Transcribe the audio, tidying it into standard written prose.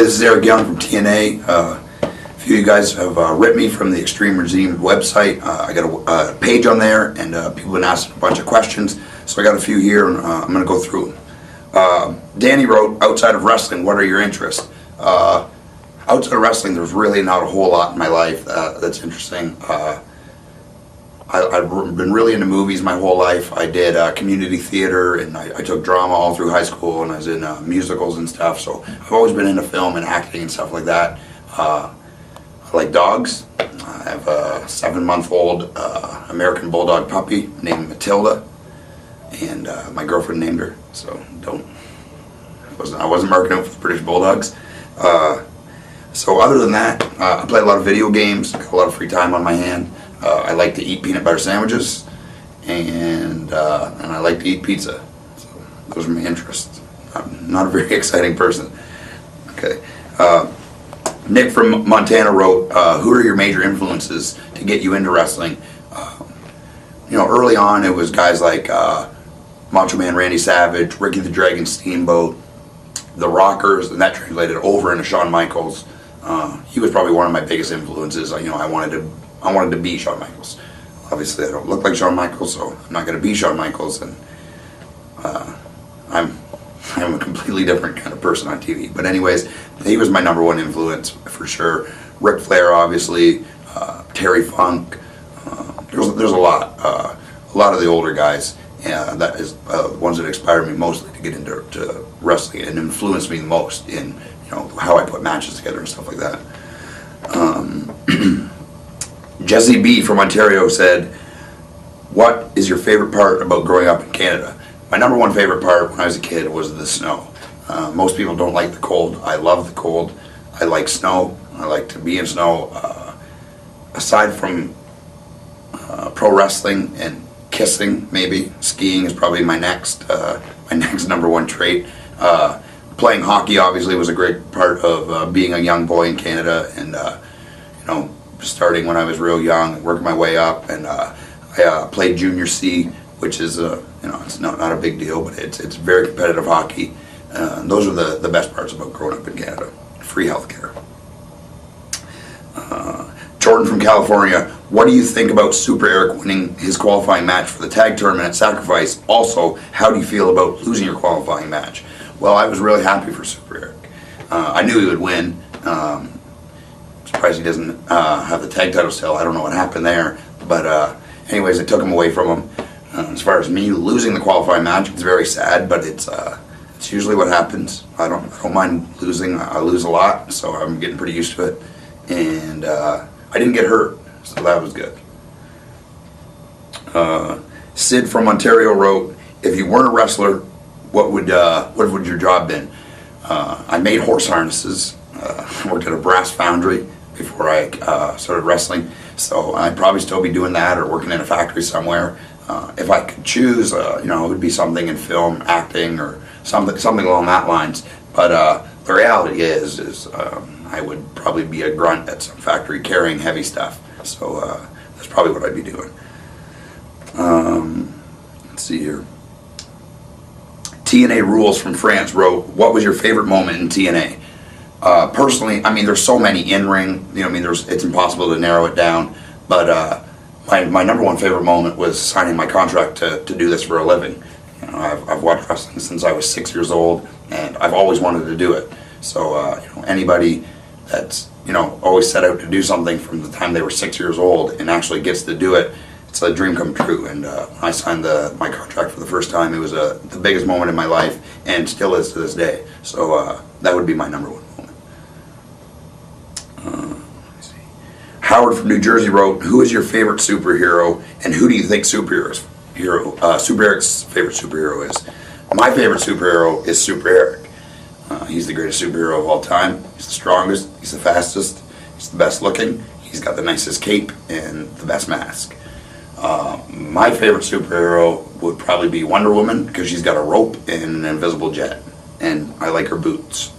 this is Eric Young from TNA. A few of you guys have written me from the Xtreme Regime website. I got a page on there, and people have been asking a bunch of questions, so I got a few here, and I'm going to go through them. Danny wrote, outside of wrestling, what are your interests? Outside of wrestling, there's really not a whole lot in my life that's interesting. I've been really into movies my whole life. I did community theater, and I took drama all through high school, and I was in musicals and stuff, so I've always been into film and acting and stuff like that. I like dogs. I have a 7-month-old American Bulldog puppy named Matilda, and my girlfriend named her, so I wasn't marking out for the British Bulldogs. So other than that, I play a lot of video games, got a lot of free time on my hand. I like to eat peanut butter sandwiches, and I like to eat pizza. So those are my interests. I'm not a very exciting person. Okay. Nick from Montana wrote, who are your major influences to get you into wrestling? Early on it was guys like Macho Man Randy Savage, Ricky the Dragon Steamboat, the Rockers, and that translated over into Shawn Michaels. He was probably one of my biggest influences. I wanted to be Shawn Michaels. Obviously, I don't look like Shawn Michaels, so I'm not going to be Shawn Michaels, and I'm a completely different kind of person on TV. But anyways, he was my #1 influence for sure. Ric Flair, obviously, Terry Funk. There's a lot of the older guys. That is the ones that inspired me mostly to get into wrestling and influenced me the most in how I put matches together and stuff like that. Jesse B from Ontario said, what is your favorite part about growing up in Canada? My #1 favorite part when I was a kid was the snow. Most people don't like the cold. I love the cold. I like snow. I like to be in snow. Aside from pro wrestling and kissing, maybe skiing is probably my next #1 trait. Playing hockey obviously was a great part of being a young boy in Canada, and starting when I was real young, working my way up, and I played Junior C, which is it's not a big deal, but it's very competitive hockey. Those are the best parts about growing up in Canada. Free healthcare. Jordan from California, what do you think about Super Eric winning his qualifying match for the tag tournament at Sacrifice? Also, how do you feel about losing your qualifying match? Well, I was really happy for Super Eric. I knew he would win. Surprised he doesn't have the tag title still. I don't know what happened there, but anyways, it took him away from him. As far as me losing the qualifying match, it's very sad, but it's usually what happens. I don't mind losing. I lose a lot, so I'm getting pretty used to it, and I didn't get hurt, so that was good. Sid from Ontario wrote, if you weren't a wrestler, what would your job been? I made horse harnesses. I worked at a brass foundry before I started wrestling, so I'd probably still be doing that or working in a factory somewhere. If I could choose, it would be something in film, acting, or something along that lines. But the reality is I would probably be a grunt at some factory carrying heavy stuff. So that's probably what I'd be doing. Let's see here. TNA Rules from France wrote, what was your favorite moment in TNA? Personally, there's so many in-ring, it's impossible to narrow it down, but my #1 favorite moment was signing my contract to do this for a living. I've watched wrestling since I was 6 years old, and I've always wanted to do it. So, anybody that's, always set out to do something from the time they were 6 years old and actually gets to do it, it's a dream come true. And when I signed my contract for the first time, it was the biggest moment in my life, and still is to this day. So that would be my #1 moment. Howard from New Jersey wrote, who is your favorite superhero, and who do you think Super Eric's favorite superhero is? My favorite superhero is Super Eric. He's the greatest superhero of all time. He's the strongest, he's the fastest, he's the best looking, he's got the nicest cape and the best mask. My favorite superhero would probably be Wonder Woman, because she's got a rope and an invisible jet, and I like her boots.